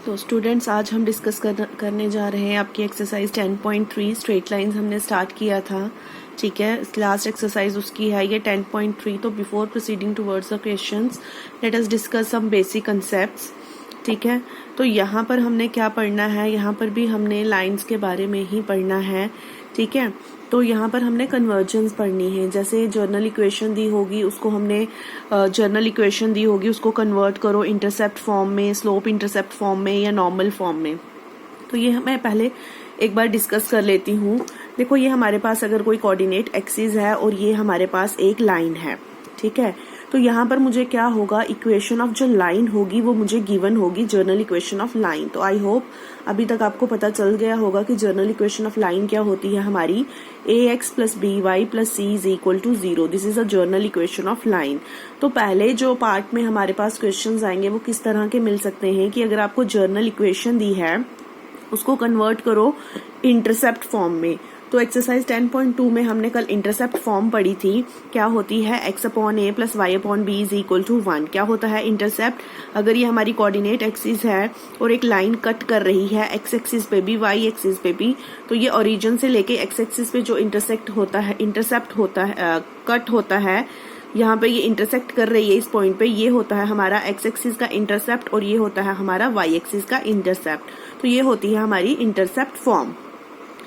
तो स्टूडेंट्स आज हम डिस्कस करने जा रहे हैं आपकी एक्सरसाइज 10.3 स्ट्रेट लाइंस हमने स्टार्ट किया था। ठीक है, लास्ट एक्सरसाइज उसकी है ये 10.3। तो before proceeding towards the questions let us discuss some basic concepts. ठीक है, तो यहाँ पर हमने क्या पढ़ना है, यहाँ पर भी हमने लाइंस के बारे में ही पढ़ना है। ठीक है, तो यहाँ पर हमने कन्वर्जेंस पढ़नी है। जैसे जर्नल इक्वेशन दी होगी उसको हमने उसको कन्वर्ट करो इंटरसेप्ट फॉर्म में, स्लोप इंटरसेप्ट फॉर्म में या नॉर्मल फॉर्म में। तो ये मैं पहले एक बार डिस्कस कर लेती हूँ। देखो, ये हमारे पास अगर कोई कोऑर्डिनेट एक्सिस है और ये हमारे पास एक लाइन है। ठीक है, तो यहाँ पर मुझे क्या होगा, इक्वेशन ऑफ जो लाइन होगी वो मुझे गिवन होगी, जर्नल इक्वेशन ऑफ लाइन। तो आई होप अभी तक आपको पता चल गया होगा कि जर्नल इक्वेशन ऑफ लाइन क्या होती है हमारी, ax plus B Y plus C is equal to 0। This is a general equation of line. तो पहले जो पार्ट में हमारे पास क्वेश्चंस आएंगे वो किस तरह के मिल सकते हैं कि अगर आपको जर्नल इक्वेशन दी है उसको कन्वर्ट करो इंटरसेप्ट फॉर्म में। तो एक्सरसाइज 10.2 में हमने कल इंटरसेप्ट फॉर्म पढ़ी थी। क्या होती है, x upon A plus Y upon B is equal to 1। क्या होता है इंटरसेप्ट, अगर ये हमारी कोऑर्डिनेट एक्सिस है और एक लाइन कट कर रही है x एक्सिस पे भी y एक्सिस पे भी, तो ये ओरिजिन से लेके x एक्सिस पे जो इंटरसेप्ट होता है, कट होता है, यहाँ पे ये इंटरसेक्ट कर रही है इस पॉइंट पे, ये होता है हमारा x एक्सिस का इंटरसेप्ट और ये होता है हमारा y एक्सिस का इंटरसेप्ट। तो ये होती है हमारी इंटरसेप्ट फॉर्म।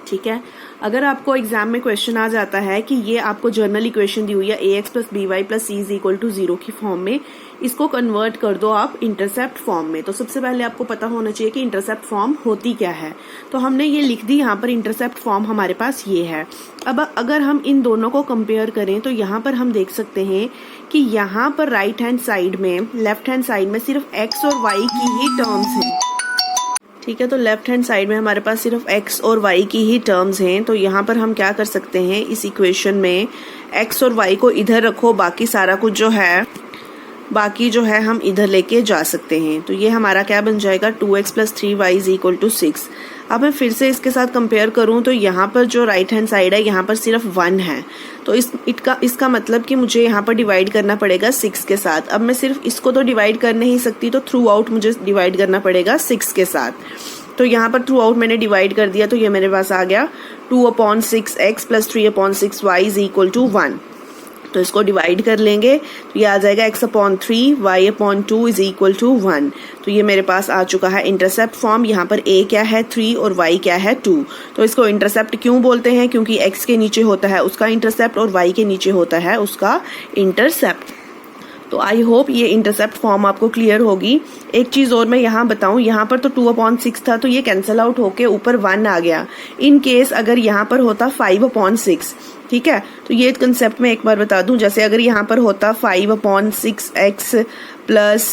ठीक है, अगर आपको एग्जाम में क्वेश्चन आ जाता है कि ये आपको जर्नल इक्वेशन दी हुई है ax plus B Y plus C is equal to 0 की फॉर्म में, इसको कन्वर्ट कर दो आप इंटरसेप्ट फॉर्म में। तो सबसे पहले आपको पता होना चाहिए कि इंटरसेप्ट फॉर्म होती क्या है। तो हमने ये लिख दी, यहाँ पर इंटरसेप्ट फॉर्म हमारे पास ये है। अब अगर हम इन दोनों को कंपेयर करें तो यहाँ पर हम देख सकते हैं कि यहाँ पर राइट हैंड साइड में, लेफ्ट हैंड साइड में सिर्फ x और y की ही टर्म्स हैं। ठीक है, तो लेफ्ट हैंड साइड में हमारे पास सिर्फ x और y की ही टर्म्स हैं। तो यहाँ पर हम क्या कर सकते हैं, इस इक्वेशन में x और y को इधर रखो, बाकी सारा कुछ जो है हम इधर लेके जा सकते हैं। तो ये हमारा क्या बन जाएगा, 2x plus 3y is equal to 6। अब मैं फिर से इसके साथ कंपेयर करूं तो यहाँ पर जो राइट हैंड साइड है यहाँ पर सिर्फ 1 है। तो इसका मतलब कि मुझे यहाँ पर डिवाइड करना पड़ेगा 6 के साथ। अब मैं सिर्फ इसको तो डिवाइड कर नहीं सकती, तो थ्रू आउट मुझे डिवाइड करना पड़ेगा 6 के साथ। तो यहाँ पर थ्रू आउट मैंने डिवाइड कर दिया, तो ये मेरे पास आ गया 2/6x plus 3/6y is equal to 1। तो इसको डिवाइड कर लेंगे तो ये आ जाएगा x/3 y/2 is equal to 1। तो ये मेरे पास आ चुका है इंटरसेप्ट फॉर्म। यहाँ पर a क्या है 3 और y क्या है 2। तो इसको इंटरसेप्ट क्यों बोलते हैं, क्योंकि x के नीचे होता है उसका इंटरसेप्ट और y के नीचे होता है उसका इंटरसेप्ट। तो आई होप ये इंटरसेप्ट फॉर्म आपको क्लियर होगी। एक चीज और मैं यहाँ बताऊं, यहाँ पर तो 2/6 था तो ये कैंसिल आउट होके ऊपर 1 आ गया। इन केस अगर यहाँ पर होता 5/6, ठीक है, तो ये कंसेप्ट में एक बार बता दूं, जैसे अगर यहाँ पर होता 5/6x plus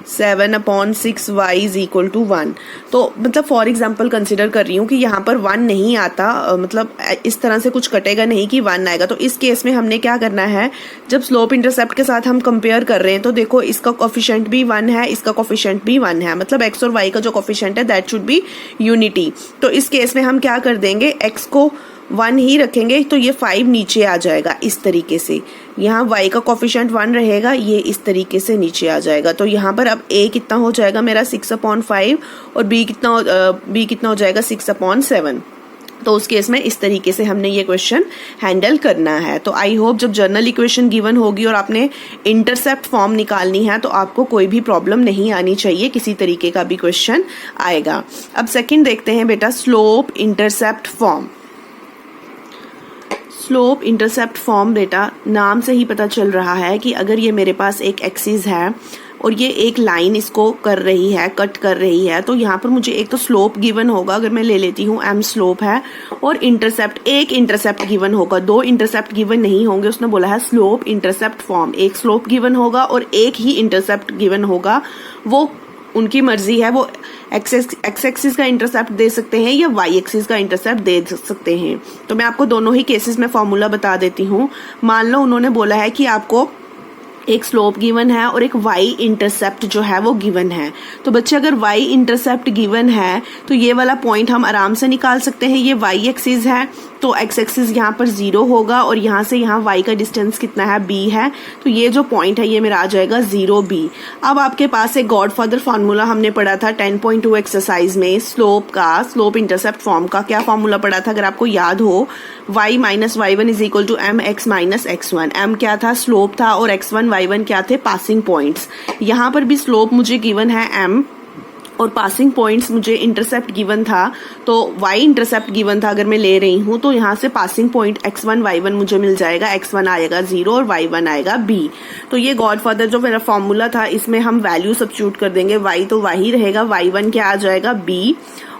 7/6y is equal to 1, तो मतलब फॉर एग्जाम्पल कंसिडर कर रही हूँ कि यहाँ पर 1 नहीं आता, मतलब इस तरह से कुछ कटेगा नहीं कि 1 आएगा। तो इस केस में हमने क्या करना है, जब स्लोप इंटरसेप्ट के साथ हम कंपेयर कर रहे हैं तो देखो इसका कोफिशिएंट भी 1 है, इसका कोफिशिएंट भी 1 है, मतलब x और y का जो कोफिशिएंट है दैट शुड बी यूनिटी। तो इस केस में हम क्या कर देंगे, x को 1 ही रखेंगे तो ये 5 नीचे आ जाएगा इस तरीके से। यहाँ y का कोफिशिएंट 1 रहेगा, ये इस तरीके से नीचे आ जाएगा। तो यहाँ पर अब a कितना हो जाएगा मेरा 6/5 और b कितना हो जाएगा 6/7। तो उस केस में इस तरीके से हमने ये क्वेश्चन हैंडल करना है। तो आई होप जब जर्नल इक्वेशन गिवन होगी और आपने इंटरसेप्ट फॉर्म निकालनी है तो आपको कोई भी प्रॉब्लम नहीं आनी चाहिए, किसी तरीके का भी क्वेश्चन आएगा। अब सेकंड देखते हैं बेटा, slope intercept form. Slope intercept form बेटा नाम से ही पता चल रहा है कि अगर ये मेरे पास एक एक्सिस है और ये एक लाइन इसको कर रही है, कट कर रही है, तो यहाँ पर मुझे एक तो स्लोप गिवन होगा, अगर मैं ले लेती हूँ m स्लोप है, और एक इंटरसेप्ट गिवन होगा। 2 इंटरसेप्ट गिवन नहीं होंगे, उसने बोला है स्लोप इंटरसेप्ट फॉर्म। एक स्लोप गिवन होगा और एक ही इंटरसेप्ट गिवन होगा, वो उनकी मर्जी है, वो एक्स एक्सिस का इंटरसेप्ट दे सकते हैं या वाई एक्सिस का इंटरसेप्ट दे सकते हैं। तो मैं आपको दोनों ही केसेस में फॉर्मूला बता देती हूँ। मान लो उन्होंने बोला है कि आपको एक स्लोप गिवन है और एक वाई इंटरसेप्ट जो है वो गिवन है। तो बच्चे अगर वाई इंटरसेप्ट गिवन है तो ये वाला पॉइंट हम आराम से निकाल सकते हैं। ये वाई एक्सिस है तो एक्स एक्सिस यहाँ पर 0 होगा और यहाँ से यहाँ वाई का डिस्टेंस कितना है, b है। तो ये जो पॉइंट है ये मेरा आ जाएगा 0b। अब आपके पास एक गॉडफादर फार्मूला हमने पढ़ा था 10.2 एक्सरसाइज में स्लोप इंटरसेप्ट फॉर्म का। क्या फार्मूला पढ़ा था अगर आपको याद हो, y minus y1 is equal to mx minus x1। m क्या था, स्लोप था, और x1 y1 क्या थे, पासिंग पॉइंट्स। यहाँ पर भी स्लोप मुझे गिवन है m और पासिंग पॉइंट्स मुझे इंटरसेप्ट गिवन था, तो y इंटरसेप्ट गिवन था अगर मैं ले रही हूँ तो यहाँ से पासिंग पॉइंट x1 y1 मुझे मिल जाएगा। x1 आएगा 0 और y1 आएगा b। तो ये गॉडफादर जो मेरा फॉर्मूला था इसमें हम वैल्यू सब्स्टिट्यूट कर देंगे। y तो वही रहेगा, y1 क्या आ जाएगा b,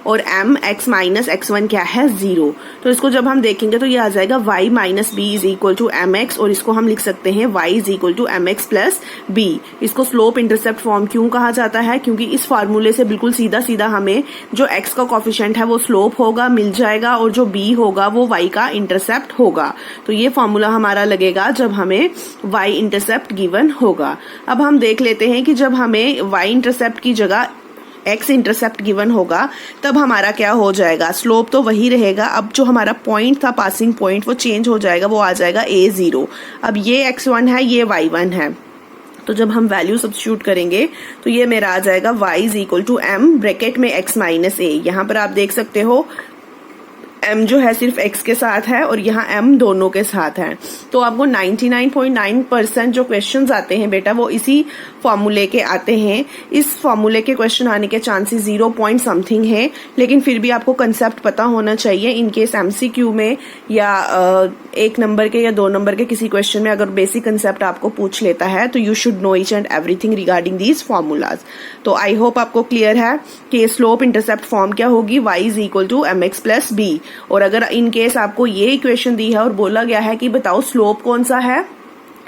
और m x माइनस x1 क्या है 0। तो इसको जब हम देखेंगे तो ये आ जाएगा y minus b is equal to mx, और इसको हम लिख सकते हैं y is equal to mx plus b। इसको स्लोप इंटरसेप्ट फॉर्म क्यों कहा जाता है, क्योंकि इस फार्मूले से बिल्कुल सीधा सीधा हमें जो x का कोफिशिएंट है वो स्लोप होगा मिल जाएगा, और जो b होगा वो y का इंटरसेप्ट होगा। तो ये फार्मूला हमारा लगेगा जब हमें y इंटरसेप्ट गिवन होगा। अब हम देख लेते हैं कि जब हमें y इंटरसेप्ट की जगह x इंटरसेप्ट गिवन होगा तब हमारा क्या हो जाएगा, स्लोप तो वही रहेगा। अब जो हमारा पॉइंट था पासिंग पॉइंट वो चेंज हो जाएगा, वो आ जाएगा a0। अब ये x1 है, ये y1 है, तो जब हम वैल्यू सब्स्टिट्यूट करेंगे तो ये मेरा आ जाएगा y is equal to m bracket में x माइनस a। यहाँ पर आप देख सकते हो m जो है सिर्फ x के साथ है और यहाँ m दोनों के साथ है। तो आपको 99.9% जो क्वेश्चंस आते हैं बेटा वो इसी फॉर्मूले के आते हैं। इस फॉर्मूले के क्वेश्चन आने के चांसेस 0 पॉइंट समथिंग है, लेकिन फिर भी आपको कंसेप्ट पता होना चाहिए। इन केस MCQ में या 1 नंबर के या 2 नंबर के किसी क्वेश्चन में अगर बेसिक कंसेप्ट आपको पूछ लेता है तो you should know each and everything regarding these formulas. तो आई होप आपको क्लियर है कि स्लोप इंटरसेप्ट फॉर्म क्या होगी, y is equal to mx plus b। और अगर इन केस आपको ये इक्वेशन दी है और बोला गया है कि बताओ स्लोप कौन सा है,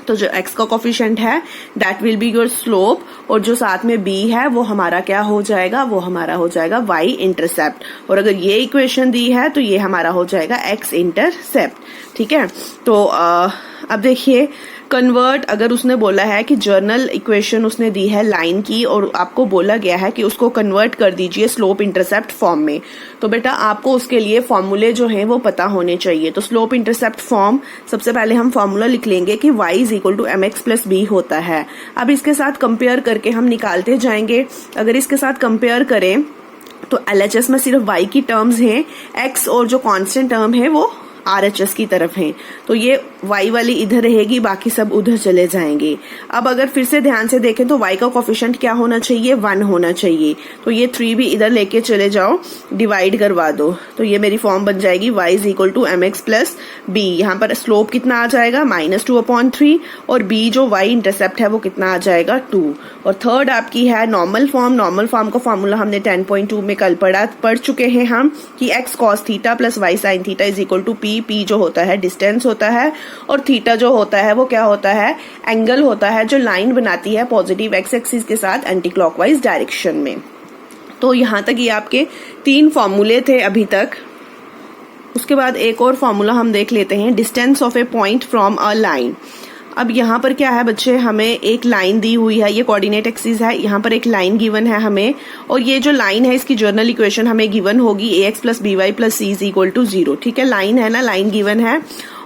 तो जो x का कोफिशिएंट है that will be your slope, और जो साथ में b है वो हमारा क्या हो जाएगा, वो हमारा हो जाएगा y इंटरसेप्ट। और अगर ये इक्वेशन दी है तो ये हमारा हो जाएगा x इंटरसेप्ट। ठीक है, तो अब देखिए कन्वर्ट, अगर उसने बोला है कि जर्नल इक्वेशन उसने दी है लाइन की और आपको बोला गया है कि उसको कन्वर्ट कर दीजिए स्लोप इंटरसेप्ट फॉर्म में, तो बेटा आपको उसके लिए फॉर्मूले जो हैं वो पता होने चाहिए। तो स्लोप इंटरसेप्ट फॉर्म सबसे पहले हम फॉर्मूला लिख लेंगे कि y is equal to mx plus b होता है। अब इसके साथ कंपेयर करके हम निकालते जाएंगे। अगर इसके साथ कंपेयर करें तो LHS में सिर्फ y की टर्म्स हैं, x और जो कांस्टेंट टर्म है वो RHS की तरफ है, तो ये y वाली इधर रहेगी, बाकी सब उधर चले जाएंगे। अब अगर फिर से ध्यान से देखें तो y का कोफिशिएंट क्या होना चाहिए, 1 होना चाहिए। तो ये 3 भी इधर लेके चले जाओ, डिवाइड करवा दो, तो ये मेरी फॉर्म बन जाएगी y is equal to mx plus b। यहाँ पर स्लोप कितना आ जाएगा, -2/3, और b जो y इंटरसेप्ट है वो कितना आ जाएगा 2। और थर्ड आपकी है नॉर्मल फॉर्म। नॉर्मल फॉर्म का फॉर्मूला हमने 10.2 में कल पढ़ चुके हैं हम कि x cos theta plus y sin theta is equal to p जो होता है डिस्टेंस होता है, और थीटा जो होता है वो क्या होता है, एंगल होता है जो लाइन बनाती है पॉजिटिव x एक्सिस के साथ एंटी क्लॉकवाइज डायरेक्शन में। तो यहाँ तक ये आपके 3 फॉर्मूले थे अभी तक। उसके बाद एक और फॉर्मूला हम देख लेते हैं, distance of A point from a line. अब यहाँ पर क्या है बच्चे, हमें एक लाइन दी हुई है, ये कोऑर्डिनेट एक्सिस है, यहाँ पर एक लाइन गिवन है हमें, और ये जो लाइन है इसकी जर्नल इक्वेशन हमें गिवन होगी ax plus by plus c is equal to 0। ठीक है, लाइन है ना, लाइन गिवन है,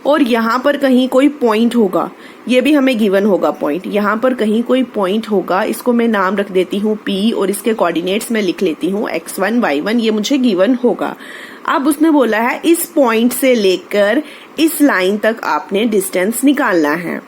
और यहाँ पर कहीं कोई पॉइंट होगा, ये भी हमें गिवन होगा पॉइंट, यहाँ पर कहीं कोई पॉइंट होगा, इसको मैं नाम रख देती हूँ p, और इसके कोऑर्डिनेट्स में लिख लेती हूँ x1 y1, ये मुझे गिवन होगा। अब उसने बोला है इस पॉइंट से लेकर इस लाइन तक आपने डिस्टेंस निकालना है।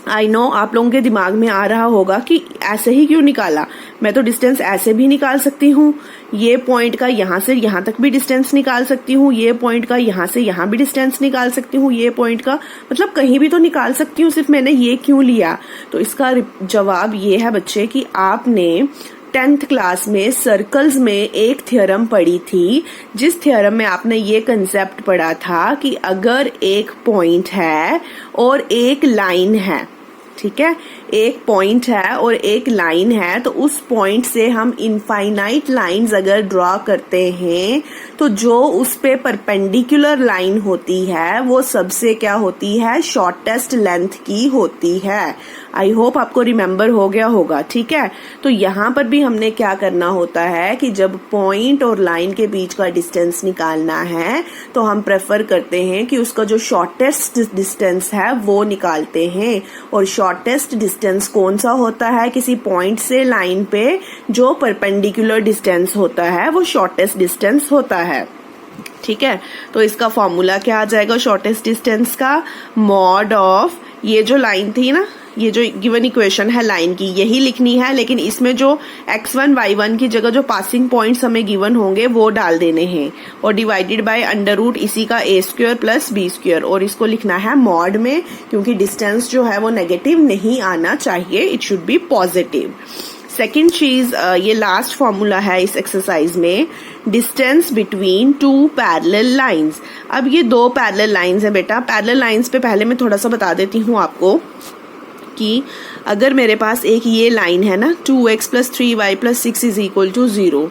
आई नो आप लोगों के दिमाग में आ रहा होगा कि ऐसे ही क्यों निकाला, मैं तो डिस्टेंस ऐसे भी निकाल सकती हूँ, ये पॉइंट का यहाँ से यहाँ तक भी डिस्टेंस निकाल सकती हूँ, ये पॉइंट का यहाँ से यहाँ भी डिस्टेंस निकाल सकती हूँ, ये पॉइंट का मतलब कहीं भी तो निकाल सकती हूँ, सिर्फ मैंने ये क्यों लिया। तो इसका जवाब ये है बच्चे कि आपने 10th क्लास में सर्कल्स में एक थ्योरम पढ़ी थी, जिस थ्योरम में आपने ये कंसेप्ट पढ़ा था कि अगर एक पॉइंट है और एक लाइन है, ठीक है, एक पॉइंट है और एक लाइन है, तो उस पॉइंट से हम इनफाइनाइट लाइंस अगर ड्रॉ करते हैं तो जो उस पे परपेंडिकुलर लाइन होती है वो सबसे क्या होती है, शॉर्टेस्ट लेंथ की होती है। आई होप आपको रिमेम्बर हो गया होगा, ठीक है। तो यहाँ पर भी हमने क्या करना होता है कि जब पॉइंट और लाइन के बीच का डिस्टेंस निकालना है तो हम प्रेफर करते हैं कि उसका जो शॉर्टेस्ट डिस्टेंस है वो निकालते हैं। और शॉर्टेस्ट डिस्टेंस कौन सा होता है? किसी पॉइंट से लाइन पे जो परपेंडिकुलर डिस्टेंस होता है वो शॉर्टेस्ट डिस्टेंस होता है, ठीक है। तो इसका फॉर्मूला क्या आ जाएगा शॉर्टेस्ट डिस्टेंस का? मॉड ऑफ, ये जो लाइन थी ना, ये जो गिवन इक्वेशन है लाइन की, यही लिखनी है, लेकिन इसमें जो x1 y1 की जगह जो पासिंग पॉइंट्स हमें गिवन होंगे वो डाल देने हैं, और डिवाइडेड बाय अंडर रूट इसी का a square plus b square, और इसको लिखना है मॉड में, क्योंकि डिस्टेंस जो है वो नेगेटिव नहीं आना चाहिए, it should be positive. Second चीज, ये लास्ट फॉर्मूला है इस एक्सरसाइज में, distance between two parallel lines. अब ये दो पैरेलल लाइंस है बेटा। पैरेलल लाइंस पे पहले मैं थोड़ा सा बता देती हूँ आपको कि अगर मेरे पास एक ये लाइन है ना 2x + 3y + 6 = 0,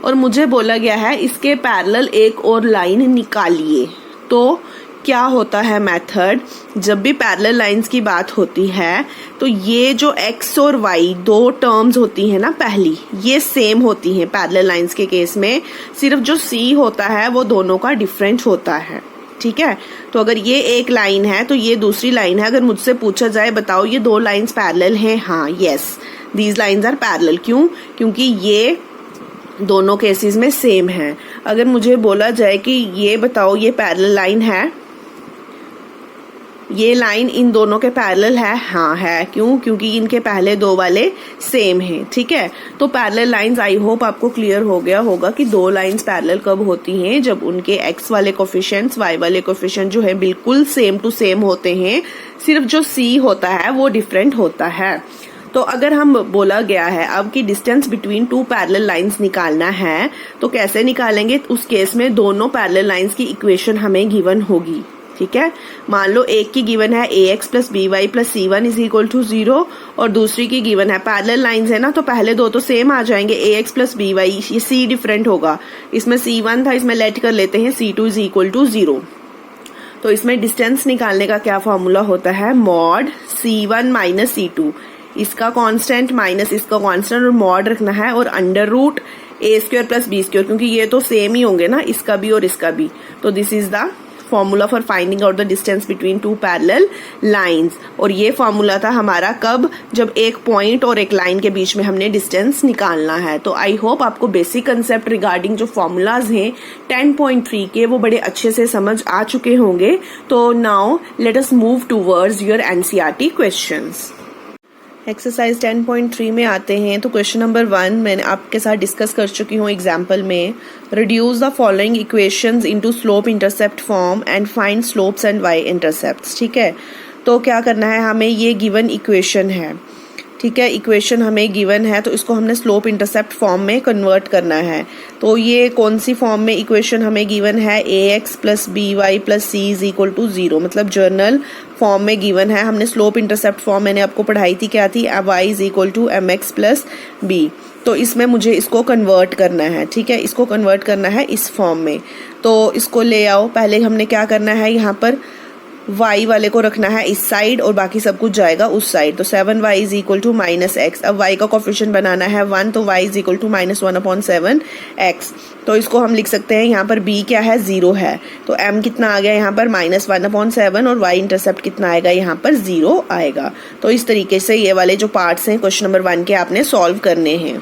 और मुझे बोला गया है इसके पैरेलल एक और लाइन निकालिए, तो क्या होता है मेथड? जब भी पैरेलल लाइंस की बात होती है तो ये जो x और y दो टर्म्स होती है ना पहली, ये सेम होती हैं पैरेलल लाइंस के केस में, सिर्फ जो c होता है वो दोनों का डिफरेंट होता है, ठीक है। तो अगर ये एक लाइन है तो ये दूसरी लाइन है। अगर मुझसे पूछा जाए बताओ ये दो लाइंस पैरेलल हैं, हाँ, yes, these lines are parallel. क्यों? क्योंकि ये दोनों केसेस में सेम है। अगर मुझे बोला जाए कि ये बताओ ये पैरेलल लाइन है, ये लाइन इन दोनों के पैरेलल है, हाँ है। क्यों? क्योंकि इनके पहले दो वाले सेम हैं, ठीक है। तो पैरेलल लाइंस, आई होप आपको क्लियर हो गया होगा कि दो लाइंस पैरेलल कब होती हैं? जब उनके x वाले कोफिशिएंट्स y वाले कोफिशिएंट जो है बिल्कुल सेम टू सेम होते हैं, सिर्फ जो c होता है वो डिफरेंट होता है। तो अगर हम बोला गया है अब कि distance between two parallel lines निकालना है तो कैसे निकालेंगे? उस केस में दोनों पैरेलल लाइंस की इक्वेशन हमें गिवन होगी, ठीक है। मान लो एक की गिवन है ax + by + c1 = 0, और दूसरी की गिवन है, पैरेलल लाइंस है ना तो पहले दो तो सेम आ जाएंगे, ax + by, ये c डिफरेंट होगा, इसमें c1 था, इसमें लेट कर लेते हैं c2 = 0। तो इसमें डिस्टेंस निकालने का क्या फॉर्मूला होता है? मॉड c1 - c2, इसका कांस्टेंट माइनस इसका कांस्टेंट, और मॉड रखना है, और अंडर रूट a² + b², क्योंकि ये तो सेम ही होंगे ना, इसका भी और इसका भी। तो this is the formula for finding out the distance between two parallel lines. और ये फॉर्मूला था हमारा कब? जब एक पॉइंट और एक लाइन के बीच में हमने डिस्टेंस निकालना है। तो आई होप आपको बेसिक कंसेप्ट रिगार्डिंग जो फॉर्मूलाज हैं 10.3 के वो बड़े अच्छे से समझ आ चुके होंगे। तो now let us move towards your NCERT questions. Exercise 10.3 में आते हैं। तो क्वेश्चन नंबर 1 मैंने आपके साथ डिस्कस कर चुकी हूँ एग्जाम्पल में। Reduce the following equations into slope intercept form and find slopes and Y intercepts, ठीक है। तो क्या करना है हमें? ये गिवन इक्वेशन है, ठीक है, इक्वेशन हमें गिवन है, तो इसको हमने स्लोप इंटरसेप्ट फॉर्म में कन्वर्ट करना है। तो ये कौन सी फॉर्म में इक्वेशन हमें गिवन है? ax + by + c = 0, मतलब जर्नल फॉर्म में गिवन है। हमने स्लोप इंटरसेप्ट फॉर्म मैंने आपको पढ़ाई थी, क्या थी? y = mx + b। तो इसमें मुझे इसको कन्वर्ट करना है, ठीक है, इसको कन्वर्ट करना है इस फॉर्म में। तो इसको ले आओ। पहले हमने क्या करना है, यहाँ पर y वाले को रखना है इस साइड और बाकी सब कुछ जाएगा उस साइड। तो 7y = -x। अब y का कोफिशिएंट बनाना है 1, तो y = -1/7x। तो इसको हम लिख सकते हैं, यहाँ पर b क्या है? 0 है, तो m कितना आ गया यहाँ पर? -1/7, और y इंटरसेप्ट कितना आएगा यहाँ पर? 0 आएगा। तो इस तरीके से ये वाले जो पार्ट्स हैं क्वेश्चन नंबर 1 के आपने सॉल्व करने हैं,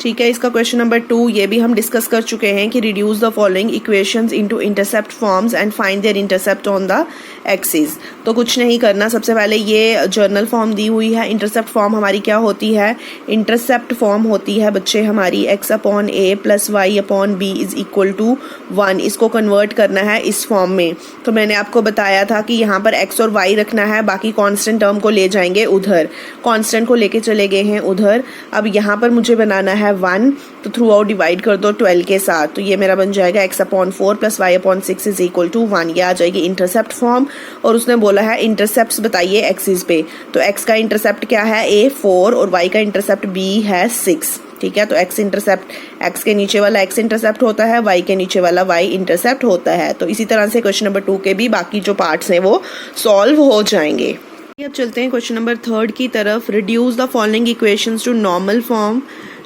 ठीक है। इसका क्वेश्चन नंबर 2 ये भी हम डिस्कस कर चुके हैं कि reduce the following equations into intercept forms and find their intercept on the axis. तो कुछ नहीं करना, सबसे पहले ये जर्नल फॉर्म दी हुई है। इंटरसेप्ट फॉर्म हमारी क्या होती है? इंटरसेप्ट फॉर्म होती है बच्चे हमारी x/a + y/b = 1। इसको कन्वर्ट करना है इस फॉर्म में। तो मैंने आपको बताया था कि यहाँ पर x और y रखना है, बाकी कांस्टेंट टर्म को ले जाएंगे उधर, कांस्टेंट को लेके चले गए हैं उधर। अब यहाँ पर मुझे बनाना है 1, तो थ्रू आउट डिवाइड कर दो 12 के साथ। तो ये मेरा बन जाएगा x/4 + y/6 = 1। ये आ जाएगी इंटरसेप्ट फॉर्म। और उसने बोला है इंटरसेप्ट्स बताइए एक्सिस पे। तो x का इंटरसेप्ट क्या है? a 4, और y का इंटरसेप्ट b है 6, ठीक है। तो x इंटरसेप्ट, x के नीचे वाला x इंटरसेप्ट होता है, y के नीचे वाला y इंटरसेप्ट होता है। तो इसी तरह से क्वेश्चन नंबर 2 के भी बाकी जो पार्ट्स हैं वो सॉल्व हो जाएंगे। अब चलते हैं क्वेश्चन नंबर 3 की तरफ। Reduce the following equations to normal form.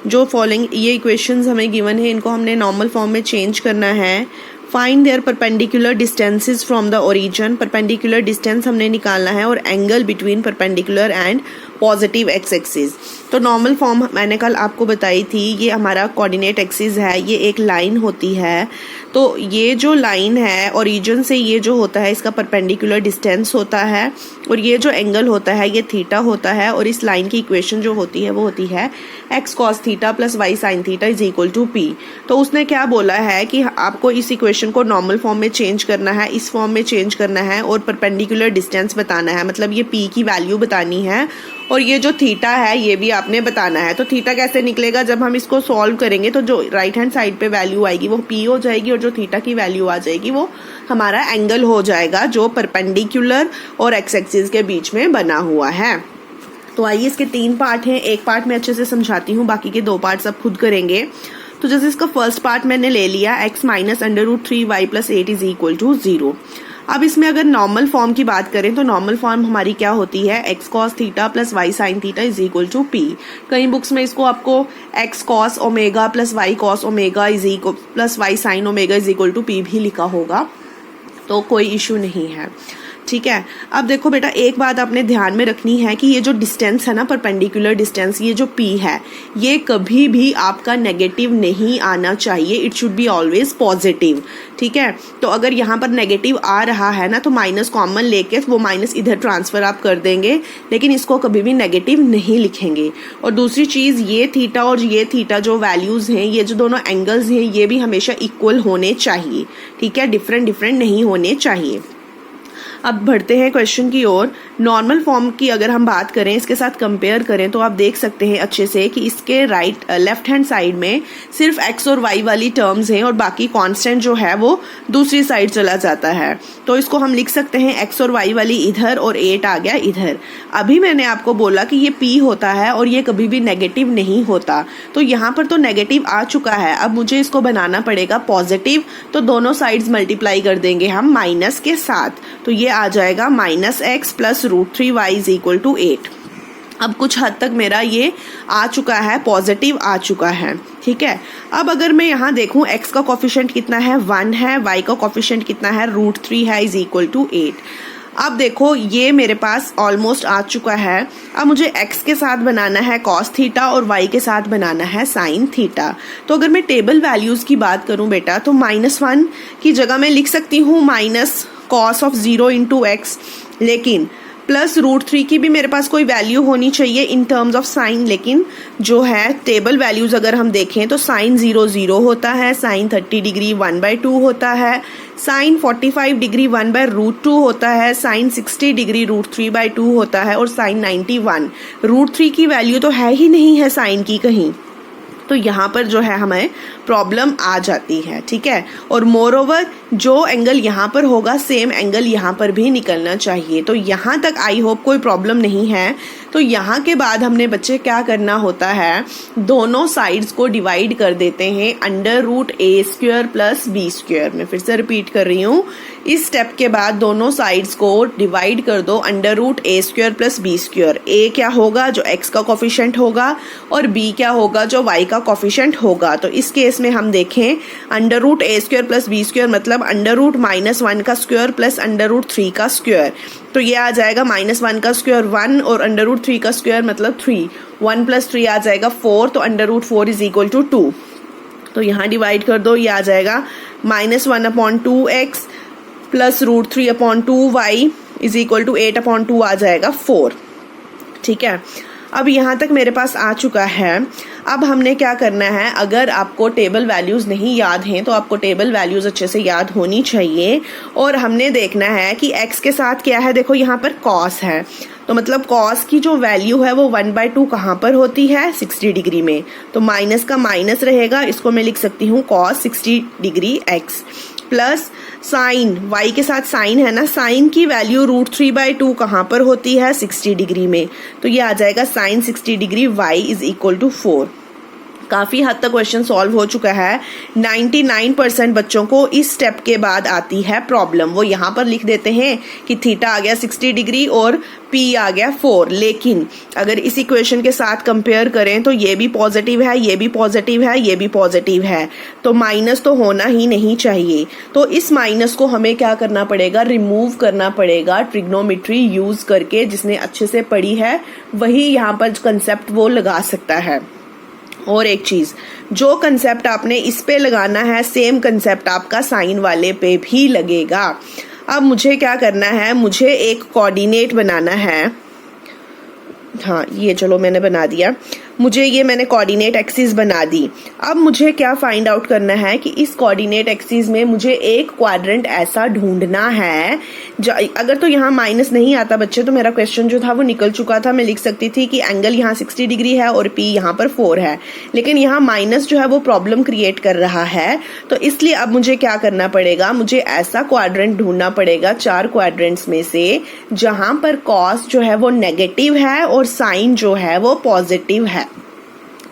जो फॉलोइंग ये इक्वेशंस हमें गिवन है, इनको हमने नॉर्मल फॉर्म में चेंज करना है। Find their perpendicular distances from the origin. Perpendicular distance हमने निकालना है और angle between perpendicular and positive X axis. तो नॉर्मल फॉर्म मैंने कल आपको बताई थी, ये हमारा कोऑर्डिनेट एक्सिस है, ये एक लाइन होती है। तो ये जो लाइन है ओरिजिन से ये जो होता है इसका परपेंडिकुलर डिस्टेंस होता है, और ये जो एंगल होता है ये थीटा होता है। और इस लाइन की इक्वेशन जो होती है वो होती है X cos theta plus Y sine theta is equal to P. तो उसने क्या बोला है कि आपको इस इक्वेशन को नॉर्मल फॉर्म में चेंज करना है, इस फॉर्म में चेंज करना है और परपेंडिकुलर डिस्टेंस बताना है, मतलब ये पी की वैल्यू बतानी है और ये जो थीटा है ये भी आपने बताना है। तो थीटा कैसे निकलेगा, जब हम इसको सॉल्व करेंगे तो जो राइट हैंड साइड पे वैल्यू आएगी वो पी हो जाएगी और जो थीटा की वैल्यू आ जाएगी वो हमारा एंगल हो जाएगा जो परपेंडिकुलर और एक्स एक्सिस के बीच में बना हुआ है। तो आइए इसके 3 पार्ट हैं, एक पार्ट मैं अच्छे से समझाती हूँ, बाकी के 2 पार्ट सब खुद करेंगे। तो जैसे इसका फर्स्ट पार्ट मैंने ले लिया x minus √3y + 8 is equal to 0। अब इसमें अगर नॉर्मल फॉर्म की बात करें तो नॉर्मल फॉर्म हमारी क्या होती है, x cos theta plus y sin theta is equal to p। कई बुक्स में इसको आपको x cos omega plus y cos omega is equal प्लस y sin omega is equal to p भी लिखा होगा, तो कोई इशू नहीं है। ठीक है, अब देखो बेटा एक बात आपने ध्यान में रखनी है कि ये जो डिस्टेंस है ना, परपेंडिकुलर डिस्टेंस, ये जो p है ये कभी भी आपका नेगेटिव नहीं आना चाहिए, it should be always positive. ठीक है, तो अगर यहाँ पर नेगेटिव आ रहा है ना तो माइनस कॉमन लेके वो माइनस इधर ट्रांसफर आप कर देंगे, लेकिन इसको कभी भी नेगेटिव नहीं लिखेंगे। और दूसरी चीज, ये थीटा और ये थीटा जो वैल्यूज हैं, ये जो दोनों एंगल्स हैं, ये भी हमेशा इक्वल होने चाहिए। ठीक है, डिफरेंट डिफरेंट नहीं होने चाहिए। अब बढ़ते हैं क्वेश्चन की ओर। नॉर्मल फॉर्म की अगर हम बात करें, इसके साथ कंपेयर करें तो आप देख सकते हैं अच्छे से कि इसके लेफ्ट हैंड साइड में सिर्फ x और y वाली टर्म्स हैं और बाकी कांस्टेंट जो है वो दूसरी साइड चला जाता है। तो इसको हम लिख सकते हैं x और y वाली इधर और 8 आ गया इधर। अभी मैंने आपको बोला कि ये p होता है और ये कभी भी नेगेटिव नहीं होता, तो यहाँ पर तो नेगेटिव आ चुका है, अब मुझे इसको बनाना पड़ेगा पॉजिटिव। तो दोनों साइड्स मल्टीप्लाई कर देंगे हम माइनस के साथ, तो ये आ जाएगा -x plus √3y is equal to 8। अब कुछ हद तक मेरा ये आ चुका है, पॉजिटिव आ चुका है। ठीक है, अब अगर मैं यहाँ देखूं x का कोफिशिएंट कितना है, 1 है, y का कोफिशिएंट कितना है, √3 है इज इक्वल टू 8। अब देखो ये मेरे पास ऑलमोस्ट आ चुका है। अब मुझे x के साथ बनाना है cos थीटा और y के साथ बनाना है sin थीटा। तो अगर मैं टेबल वैल्यूज की बात करूं बेटा तो -1 की जगह मैं लिख सकती हूँ cos of 0 into x, लेकिन प्लस √3 की भी मेरे पास कोई वैल्यू होनी चाहिए इन टर्म्स ऑफ साइन। लेकिन जो है टेबल वैल्यूज अगर हम देखें तो साइन 0 0 होता है, साइन 30 डिग्री 1/2 होता है, साइन 45 डिग्री 1/√2 होता है, साइन 60 डिग्री √3/2 होता है और साइन 91। √3 की वैल्यू तो है ही नहीं है साइन की कहीं, तो यहाँ पर जो है हमें प्रॉब्लम आ जाती है। ठीक है, और मोर ओवर जो एंगल यहाँ पर होगा सेम एंगल यहाँ पर भी निकलना चाहिए। तो यहाँ तक आई होप कोई प्रॉब्लम नहीं है। तो यहाँ के बाद हमने बच्चे क्या करना होता है, दोनों साइड्स को डिवाइड कर देते हैं √a² प्लस b²। मैं फिर से रिपीट कर रही हूँ, इस स्टेप के बाद दोनों साइड्स को डिवाइड कर दो √a² प्लस b²। a क्या होगा, जो x का कोफिशिएंट होगा, और b क्या होगा, जो y का कोफिशिएंट होगा। तो इस केस में हम देखें √a² प्लस b² मतलब √-1 का स्क्वायर प्लस √3 का स्क्वायर। तो ये आ जाएगा -1 का स्क्वायर 1 और √3 का स्क्वायर मतलब 3। 1 + 3 आ जाएगा 4, तो √4 इज इक्वल टू 2। तो यहाँ डिवाइड कर दो, ये आ जाएगा -1/2x plus √3/2y is equal to 8/2 आ जाएगा 4। ठीक है, अब यहाँ तक मेरे पास आ चुका है। अब हमने क्या करना है, अगर आपको टेबल वैल्यूज़ नहीं याद हैं तो आपको टेबल वैल्यूज़ अच्छे से याद होनी चाहिए। और हमने देखना है कि x के साथ क्या है, देखो यहाँ पर cos है, तो मतलब cos की जो वैल्यू है वो 1/2 कहाँ पर होती है, 60 डिग्री में। तो माइनस का माइनस रहेगा, इसको मैं लिख सकती हूँ cos 60 degree x plus sign, y के साथ साइन है ना, साइन की वैल्यू √3/2 कहाँ पर होती है, 60 डिग्री में। तो ये आ जाएगा sine 60 degree y is equal to 4। काफ़ी हद तक क्वेश्चन सॉल्व हो चुका है। 99% बच्चों को इस स्टेप के बाद आती है प्रॉब्लम। वो यहाँ पर लिख देते हैं कि थीटा आ गया 60 डिग्री और P आ गया 4, लेकिन अगर इस इक्वेशन के साथ कंपेयर करें तो ये भी पॉजिटिव है, ये भी पॉजिटिव है, ये भी पॉजिटिव है, तो माइनस तो होना ही नहीं चाहिए। तो इस माइनस को हमें क्या करना पड़ेगा, रिमूव करना पड़ेगा ट्रिग्नोमेट्री यूज करके। जिसने अच्छे से पढ़ी है वही यहाँ पर कंसेप्ट वो लगा सकता है। और एक चीज, जो कंसेप्ट आपने इस पे लगाना है सेम कंसेप्ट आपका साइन वाले पे भी लगेगा। अब मुझे क्या करना है, मुझे एक कोऑर्डिनेट बनाना है। हाँ, ये चलो मैंने बना दिया। मैंने कोऑर्डिनेट एक्सिस बना दी। अब मुझे क्या फाइंड आउट करना है कि इस कोऑर्डिनेट एक्सिस में मुझे एक क्वाड्रेंट ऐसा ढूंढना है। अगर तो यहाँ माइनस नहीं आता बच्चे तो मेरा क्वेश्चन जो था वो निकल चुका था। मैं लिख सकती थी कि एंगल यहाँ 60 डिग्री है और P यहाँ पर 4 है, लेकिन यहाँ माइनस जो है वो प्रॉब्लम क्रिएट कर रहा है। तो इसलिए अब मुझे क्या करना पड़ेगा, मुझे ऐसा क्वाड्रेंट ढूंढना पड़ेगा 4 क्वाड्रेंट्स में से जहां पर कॉस जो है वो नेगेटिव है और साइन जो है वो पॉजिटिव है।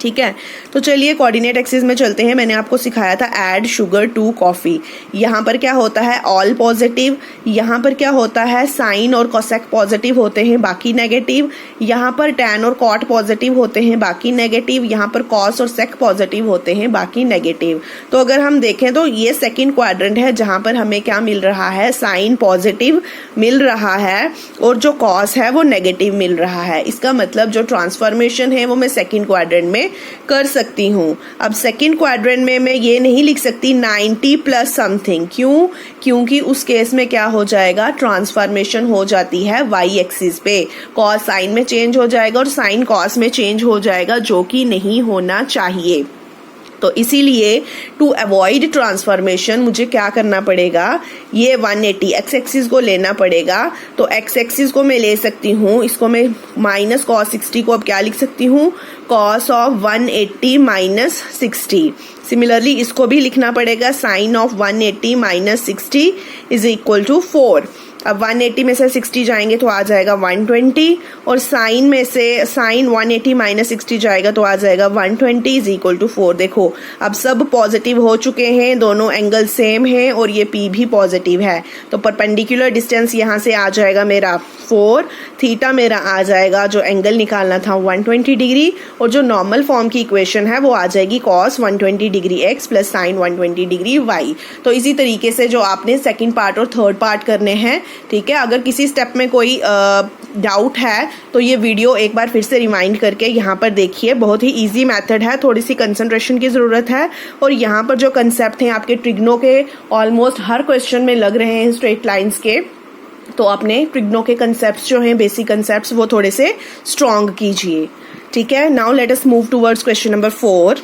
ठीक है, तो चलिए कोऑर्डिनेट एक्सिस में चलते हैं। मैंने आपको सिखाया था ऐड शुगर टू कॉफी। यहाँ पर क्या होता है, ऑल पॉजिटिव। यहाँ पर क्या होता है, साइन और कोसेक पॉजिटिव होते हैं, बाकी नेगेटिव। यहाँ पर टैन और कॉट पॉजिटिव होते हैं, बाकी नेगेटिव। यहाँ पर कॉस और सेक पॉजिटिव होते हैं, बाकी नेगेटिव। तो अगर हम देखें तो ये सेकेंड क्वाड्रेंट है जहाँ पर हमें क्या मिल रहा है, साइन पॉजिटिव मिल रहा है और जो कॉस है वो नेगेटिव मिल रहा है। इसका मतलब जो ट्रांसफॉर्मेशन है वो मैं सेकेंड क्वाड्रेंट में कर सकती हूँ। अब सेकंड क्वाड्रेंट में मैं ये नहीं लिख सकती 90 प्लस समथिंग, क्यों? क्योंकि उस केस में क्या हो जाएगा, ट्रांसफॉर्मेशन हो जाती है वाई एक्सिस पे। कॉस साइन में चेंज हो जाएगा और साइन कॉस में चेंज हो जाएगा, जो कि नहीं होना चाहिए। तो इसीलिए टू अवॉइड ट्रांसफॉर्मेशन मुझे क्या करना पड़ेगा, ये 180 एक्स एक्सिस को लेना पड़ेगा। तो एक्स एक्सिस को मैं ले सकती हूँ, इसको मैं माइनस कॉस 60 को अब क्या लिख सकती हूँ, कॉस ऑफ 180 माइनस 60। सिमिलरली इसको भी लिखना पड़ेगा, sine of 180 minus 60 is equal to 4। अब 180 में से 60 जाएंगे तो आ जाएगा 120 और साइन में से साइन 180 माइनस 60 जाएगा तो आ जाएगा 120 इज इक्वल टू 4। देखो अब सब पॉजिटिव हो चुके हैं, दोनों एंगल सेम हैं और ये P भी पॉजिटिव है। तो परपेंडिकुलर डिस्टेंस यहाँ से आ जाएगा मेरा 4, थीटा मेरा आ जाएगा, जो एंगल निकालना था 120 डिग्री, और जो नॉर्मल फॉर्म की इक्वेशन है वो आ जाएगी cos 120 degree x plus sign 120 degree y। तो इसी तरीके से जो आपने सेकंड पार्ट और थर्ड पार्ट करने हैं। ठीक है, अगर किसी स्टेप में कोई डाउट है तो ये वीडियो एक बार फिर से रिमाइंड करके यहाँ पर देखिए। बहुत ही इजी मेथड है, थोड़ी सी कंसंट्रेशन की ज़रूरत है। और यहाँ पर जो कंसेप्ट हैं आपके ट्रिग्नो के ऑलमोस्ट हर क्वेश्चन में लग रहे हैं स्ट्रेट लाइंस के, तो आपने ट्रिग्नो के कंसेप्ट जो हैं बेसिक कंसेप्ट वो थोड़े से स्ट्रॉन्ग कीजिए। ठीक है, now let us move towards question number 4।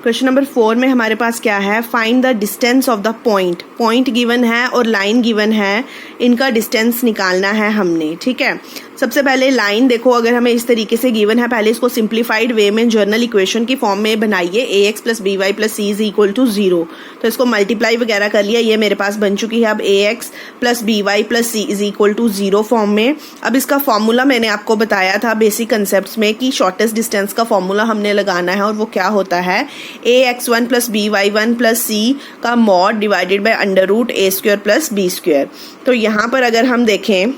Question number 4 में हमारे पास क्या है, find the distance of the point. Point given है और लाइन गिवन है, इनका डिस्टेंस निकालना है हमने। ठीक है, सबसे पहले लाइन देखो, अगर हमें इस तरीके से गिवन है, पहले इसको सिंप्लीफाइड वे में जर्नल इक्वेशन की फॉर्म में बनाइए। ax plus B Y plus C is equal to 0। तो इसको मल्टीप्लाई वगैरह कर लिया, ये मेरे पास बन चुकी है अब ax plus B Y plus C is equal to 0 form में। अब इसका फॉर्मूला मैंने आपको बताया था बेसिक कंसेप्ट में कि शॉर्टेस्ट डिस्टेंस का फॉर्मूला हमने लगाना है, और वो क्या होता है, ax1 plus B Y 1 plus C का mod divided by under root a square plus B square. तो यहाँ पर अगर हम देखें,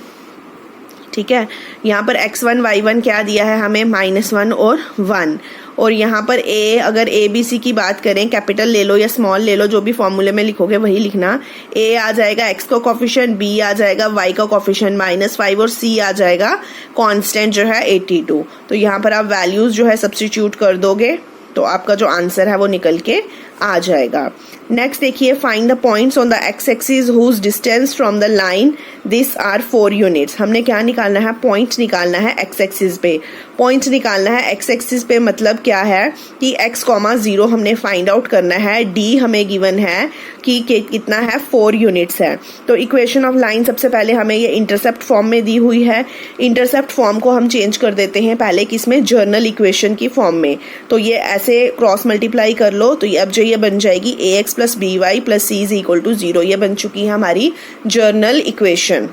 ठीक है, यहाँ पर x1 y1 क्या दिया है हमें, -1 और 1। और यहाँ पर a, अगर a b c की बात करें, कैपिटल ले लो या स्मॉल ले लो, जो भी फॉर्मूले में लिखोगे वही लिखना। a आ जाएगा x का कोफिशिएंट, b आ जाएगा y का कोफिशिएंट -5 और c आ जाएगा कांस्टेंट जो है 82। तो यहाँ पर आप वैल्यूज जो है सब्स्टिट्यूट कर दोगे तो आपका जो आंसर है वो निकल के आ जाएगा। नेक्स्ट देखिए, find the points on the X axis whose distance from the line this are 4 units. हमने क्या निकालना है, पॉइंट निकालना है एक्स एक्सिस पे। पॉइंट निकालना है एक्स एक्सिस पे मतलब क्या है कि x, 0 हमने फाइंड आउट करना है। d हमें गिवन है कि कितना है, 4 यूनिट्स है। तो इक्वेशन ऑफ लाइन सबसे पहले हमें ये इंटरसेप्ट फॉर्म में दी हुई है। इंटरसेप्ट फॉर्म को हम चेंज कर देते हैं पहले किसमें, जर्नल इक्वेशन की फॉर्म में। तो ये ऐसे क्रॉस मल्टीप्लाई कर लो, तो अब जो ये बन जाएगी ax plus B Y plus C is equal to 0। ये बन चुकी है हमारी जर्नल इक्वेशन।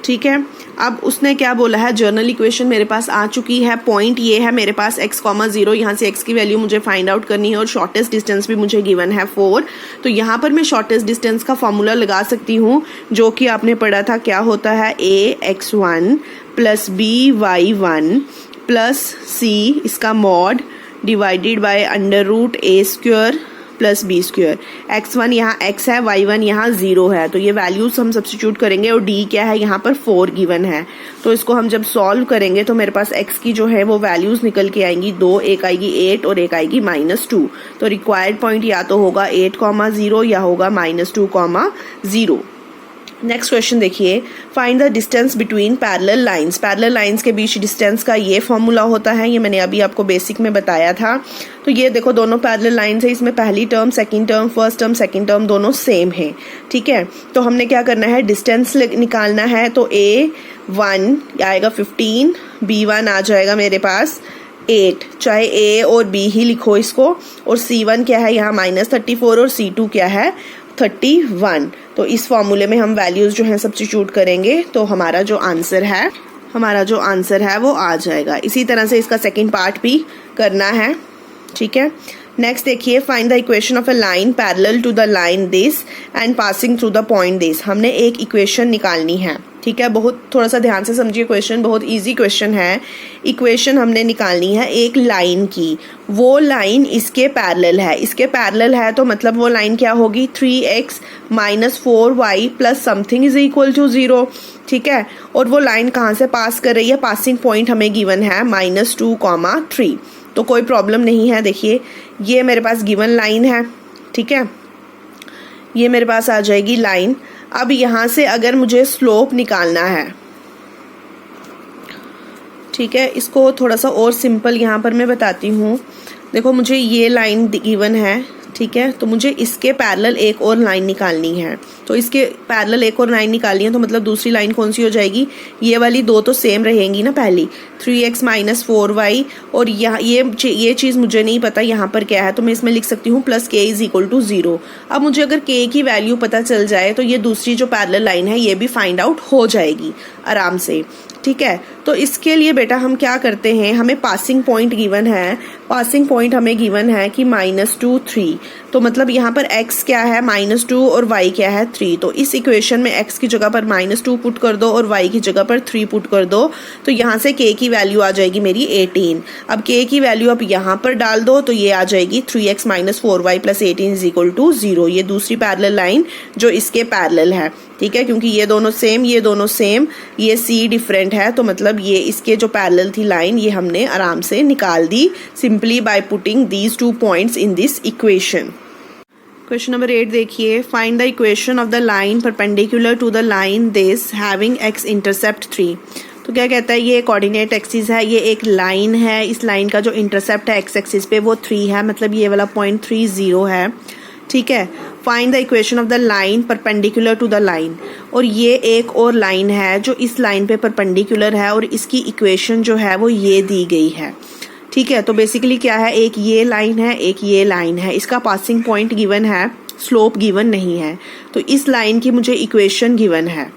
ठीक है। अब उसने क्या बोला है, जर्नल इक्वेशन मेरे पास आ चुकी है। पॉइंट ये है मेरे पास x,0, यहाँ से x की वैल्यू मुझे फाइंड आउट करनी है और शॉर्टेस्ट डिस्टेंस भी मुझे गिवन है 4। तो यहाँ पर मैं शॉर्टेस्ट डिस्टेंस का फॉर्मूला लगा सकती हूँ, जो कि आपने पढ़ा था, क्या होता है ax1 plus by1 plus c इसका mod divided by √a² plus b²। x1 यहाँ x है, y1 यहाँ 0 है, तो ये वैल्यूज हम सब्स्टिट्यूट करेंगे और d क्या है यहाँ पर 4 गिवन है। तो इसको हम जब सॉल्व करेंगे तो मेरे पास x की जो है वो वैल्यूज निकल के आएंगी 2, एक आएगी 8 और एक आएगी -2। तो रिक्वायर्ड पॉइंट या तो होगा 8,0 या होगा -2,0। नेक्स्ट क्वेश्चन देखिए, find the distance between parallel lines. Parallel lines के बीच डिस्टेंस का ये फॉर्मूला होता है, ये मैंने अभी आपको बेसिक में बताया था। तो ये देखो दोनों पैरेलल लाइंस है, इसमें पहली term, second term, first term, second term दोनों सेम है। ठीक है, तो हमने क्या करना है, डिस्टेंस निकालना है। तो a1 आएगा 15, b1 आ जाएगा मेरे पास 8, चाहे a और b ही लिखो इसको, और c1 क्या है यहाँ -34 और c2 क्या है 31। तो इस फॉर्मूले में हम वैल्यूज जो है सब्स्टिट्यूट करेंगे तो हमारा जो आंसर है वो आ जाएगा। इसी तरह से इसका सेकंड पार्ट भी करना है। ठीक है, नेक्स्ट देखिए, find the equation of a line parallel to the line this and passing through the point this. हमने एक इक्वेशन निकालनी है। ठीक है, बहुत थोड़ा सा ध्यान से समझिए, क्वेश्चन बहुत इजी क्वेश्चन है। इक्वेशन हमने निकालनी है एक लाइन की, वो लाइन इसके पैरेलल है। इसके पैरेलल है तो मतलब वो लाइन क्या होगी, 3x - 4y plus something is equal to 0। ठीक है, और वो लाइन कहाँ से पास कर रही है, पासिंग पॉइंट हमें गिवन है -2,3। तो कोई प्रॉब्लम नहीं है। देखिए ये मेरे पास गिवन लाइन है। ठीक है, ये मेरे पास आ जाएगी लाइन। अब यहाँ से अगर मुझे स्लोप निकालना है, ठीक है, इसको थोड़ा सा और सिंपल यहाँ पर मैं बताती हूँ। देखो मुझे ये लाइन गिवन है, ठीक है, तो मुझे इसके पैरेलल एक और लाइन निकालनी है। तो इसके पैरेलल एक और लाइन निकालनी है तो मतलब दूसरी लाइन कौन सी हो जाएगी, ये वाली दो तो सेम रहेंगी ना, पहली 3x - 4y, और यहाँ ये चीज़ मुझे नहीं पता यहाँ पर क्या है, तो मैं इसमें लिख सकती हूँ +k = 0। अब मुझे अगर k की वैल्यू पता चल जाए तो ये दूसरी जो पैरेलल लाइन है ये भी फाइंड आउट हो जाएगी आराम से। ठीक है, तो इसके लिए बेटा हम क्या करते हैं, हमें पासिंग पॉइंट गिवन है, पासिंग पॉइंट हमें गिवन है कि -2, 3। तो मतलब यहाँ पर x क्या है -2 और y क्या है 3। तो इस इक्वेशन में x की जगह पर -2 पुट कर दो और y की जगह पर 3 पुट कर दो, तो यहाँ से k की वैल्यू आ जाएगी मेरी 18। अब k की वैल्यू अब यहाँ पर डाल दो तो ये आ जाएगी 3x - 4y + 18 = 0। ये दूसरी पैरेलल लाइन जो इसके पैरेलल है। ठीक है, क्योंकि ये दोनों सेम, ये दोनों सेम, ये c डिफरेंट है, तो मतलब ये इसके जो पैरेलल थी लाइन ये हमने आराम से निकाल दी simply by putting these 2 points in this equation. Question number 8 देखिए, find the equation of the line perpendicular to the line this having x intercept 3। तो क्या कहता है, ये कोऑर्डिनेट एक्सिस है, ये एक लाइन है, इस लाइन का जो इंटरसेप्ट है x एक्सिस पे वो 3 है, मतलब ये वाला पॉइंट 30 है। ठीक है, find the equation of the line perpendicular to the line, और ये एक और लाइन है जो इस लाइन पे परपेंडिकुलर है और इसकी इक्वेशन जो है वो ये दी गई है। ठीक है, तो बेसिकली क्या है, एक ये लाइन है, एक ये लाइन है, इसका पासिंग पॉइंट गिवन है, स्लोप गिवन नहीं है, तो इस लाइन की मुझे इक्वेशन गिवन है।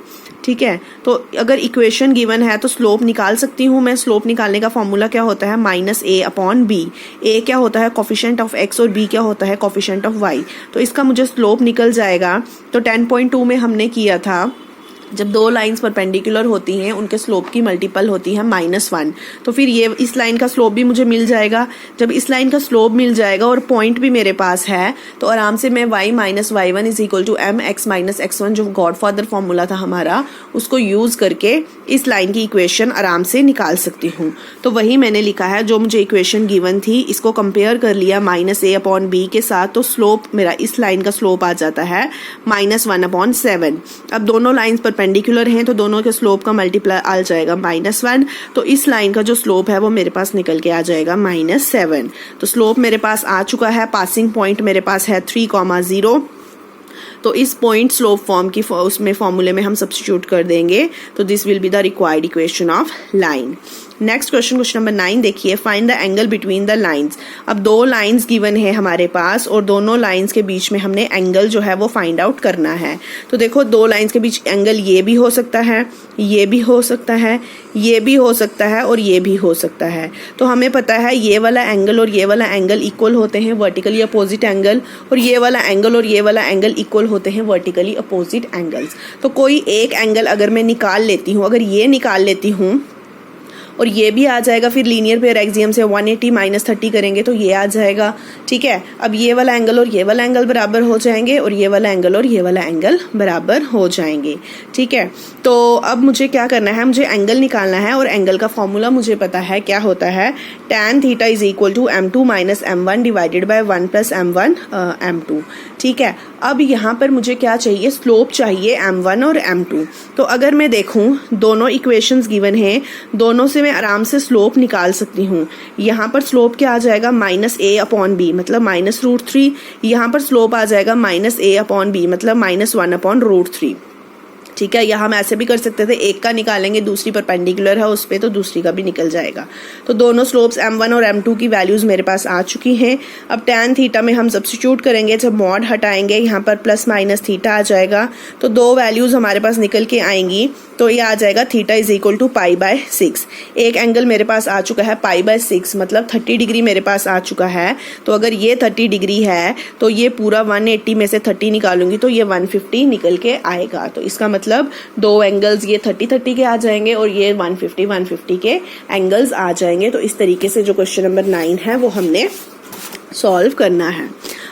ठीक है, तो अगर इक्वेशन गिवन है तो स्लोप निकाल सकती हूँ मैं। स्लोप निकालने का फॉर्मूला क्या होता है, -a/b। a क्या होता है, कोफिशिएंट ऑफ x, और b क्या होता है, कोफिशिएंट ऑफ y। तो इसका मुझे स्लोप निकल जाएगा। तो 10.2 में हमने किया था, जब दो लाइंस परपेंडिकुलर होती हैं उनके स्लोप की मल्टीपल होती है -1। तो फिर ये इस लाइन का स्लोप भी मुझे मिल जाएगा। जब इस लाइन का स्लोप मिल जाएगा और पॉइंट भी मेरे पास है तो आराम से मैं y - y1 = mx - x1 जो गॉडफादर फॉर्मूला था हमारा, उसको यूज करके इस लाइन की इक्वेशन आराम से निकाल सकती हूँ। तो वही मैंने लिखा है, जो मुझे इक्वेशन गिवन थी इसको कंपेयर कर लिया -a/b के साथ, तो स्लोप मेरा इस लाइन का स्लोप आ जाता है -1/7। अब दोनों लाइंस परपेंडिकुलर हैं तो दोनों के स्लोप का मल्टीप्लाई आ जाएगा -1। तो इस लाइन का जो स्लोप है वो मेरे पास निकल के आ जाएगा -7। तो स्लोप मेरे पास आ चुका है, पासिंग पॉइंट मेरे पास है 3,0। तो इस पॉइंट स्लोप फॉर्म की उसमें फॉर्मूले में हम सब्स्टिट्यूट कर देंगे, तो this will be the required equation of line. Next question number 9 देखिए, find the angle between the lines. अब दो लाइंस गिवन है हमारे पास और दोनों लाइंस के बीच में हमने एंगल जो है वो फाइंड आउट करना है। तो देखो दो लाइंस के बीच एंगल ये भी हो सकता है, ये भी हो सकता है, ये भी हो सकता है और ये भी हो सकता है। तो हमें पता है ये वाला एंगल और ये वाला एंगल इक्वल होते हैं वर्टिकली अपोजिट एंगल, और ये वाला एंगल और ये वाला एंगल इक्वल होते हैं वर्टिकली अपोजिट एंगल्स। तो कोई एक एंगल अगर मैं निकाल लेती हूँ, अगर ये निकाल लेती हूँ और ये भी आ जाएगा, फिर लीनियर पेयर एक्सियम से 180 माइनस 30 करेंगे तो ये आ जाएगा, ठीक है। अब ये वाला एंगल और ये वाला एंगल बराबर हो जाएंगे और ये वाला एंगल और ये वाला एंगल बराबर हो जाएंगे, ठीक है। तो अब मुझे क्या करना है, मुझे एंगल निकालना है और एंगल का फॉर्मूला मुझे पता है क्या होता है, tan theta is equal to m2 minus m1 divided by 1 plus m1 m2, ठीक है। अब यहाँ पर मुझे क्या चाहिए, स्लोप चाहिए m1 और m2। तो अगर मैं देखूँ दोनों इक्वेशंस गिवन हैं, दोनों से मैं आराम से स्लोप निकाल सकती हूँ। यहाँ पर स्लोप क्या आ जाएगा, -a/b मतलब -√3। यहाँ पर स्लोप आ जाएगा -a/b मतलब -1/√3, ठीक है। यहाँ हम ऐसे भी कर सकते थे, एक का निकालेंगे, दूसरी परपेंडिकुलर है उस पर तो दूसरी का भी निकल जाएगा। तो दोनों स्लोप्स m1 और m2 की वैल्यूज मेरे पास आ चुकी हैं। अब tan थीटा में हम सब्स्टिट्यूट करेंगे, जब मॉड हटाएंगे यहाँ पर प्लस माइनस थीटा आ जाएगा, तो दो वैल्यूज हमारे पास निकल के आएंगी। तो ये आ जाएगा थीटा इज इक्वल टू π/6। एक एंगल मेरे पास आ चुका है π/6 मतलब 30 डिग्री मेरे पास आ चुका है। तो अगर ये 30 डिग्री है तो ये पूरा 180 में से 30 निकालूंगी तो ये 150 निकल के आएगा। तो इसका मतलब दो एंगल्स ये 30-30 के आ जाएंगे और ये 150-150 के एंगल्स आ जाएंगे। तो इस तरीके से जो क्वेश्चन नंबर 9 है वो हमने सॉल्व करना है।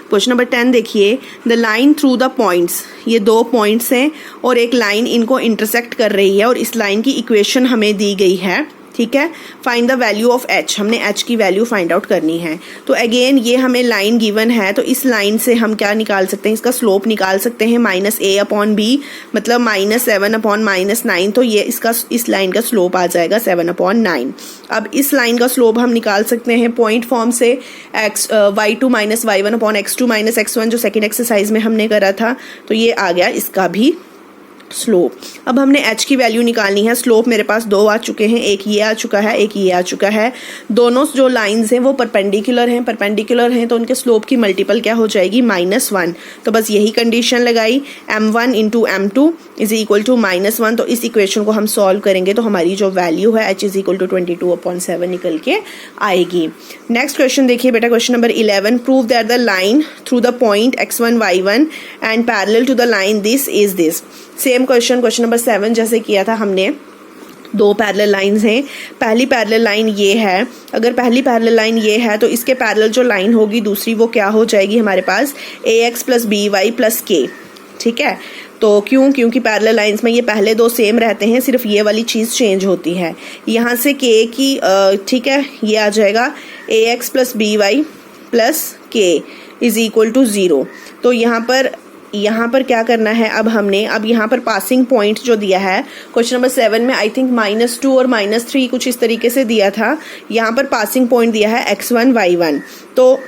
क्वेश्चन नंबर 10 देखिए, the line through the points, ये दो पॉइंट्स हैं और एक लाइन इनको इंटरसेक्ट कर रही है और इस लाइन की इक्वेशन हमें दी गई है, ठीक है। Find the value of h, हमने h की वैल्यू फाइंड आउट करनी है। तो अगेन ये हमें लाइन गिवन है, तो इस लाइन से हम क्या निकाल सकते हैं, इसका स्लोप निकाल सकते हैं -a/b मतलब -7/-9। तो ये इसका इस लाइन का स्लोप आ जाएगा 7/9। अब इस लाइन का स्लोप हम निकाल सकते हैं पॉइंट फॉर्म से, y2 minus y1/x2 minus x1 जो सेकेंड एक्सरसाइज में हमने करा था। तो ये आ गया इसका भी स्लोप। अब हमने h की वैल्यू निकालनी है। स्लोप मेरे पास दो आ चुके हैं, एक ये आ चुका है, एक ये आ चुका है। दोनों जो लाइंस हैं वो परपेंडिकुलर हैं, तो उनके स्लोप की मल्टीपल क्या हो जाएगी, -1। तो बस यही कंडीशन लगाई, m1 into m2 is equal to -1। तो इस इक्वेशन को हम सॉल्व करेंगे तो हमारी जो वैल्यू है h इज इक्वल टू 22/7 निकल के आएगी। नेक्स्ट क्वेश्चन देखिए बेटा, question number 11, prove that the line through the point x1 y1 and parallel to the line this is this. Same question number 7 जैसे किया था हमने, दो पैरेलल लाइंस हैं। पहली पैरेलल लाइन ये है, अगर पहली पैरेलल लाइन ये है तो इसके पैरेलल जो लाइन होगी दूसरी वो क्या हो जाएगी हमारे पास, ax plus by plus k, ठीक है। तो क्योंकि पैरेलल लाइंस में ये पहले दो सेम रहते हैं, सिर्फ ये वाली चीज़ चेंज होती है। यहाँ से k की ठीक है, ये आ जाएगा ax plus by plus k is equal to 0। तो यहाँ पर क्या करना है, अब यहाँ पर पासिंग पॉइंट जो दिया है क्वेश्चन नंबर 7 में, आई थिंक -2 और -3 कुछ इस तरीके से दिया था। यहाँ पर पासिंग पॉइंट दिया है x1 y1, तो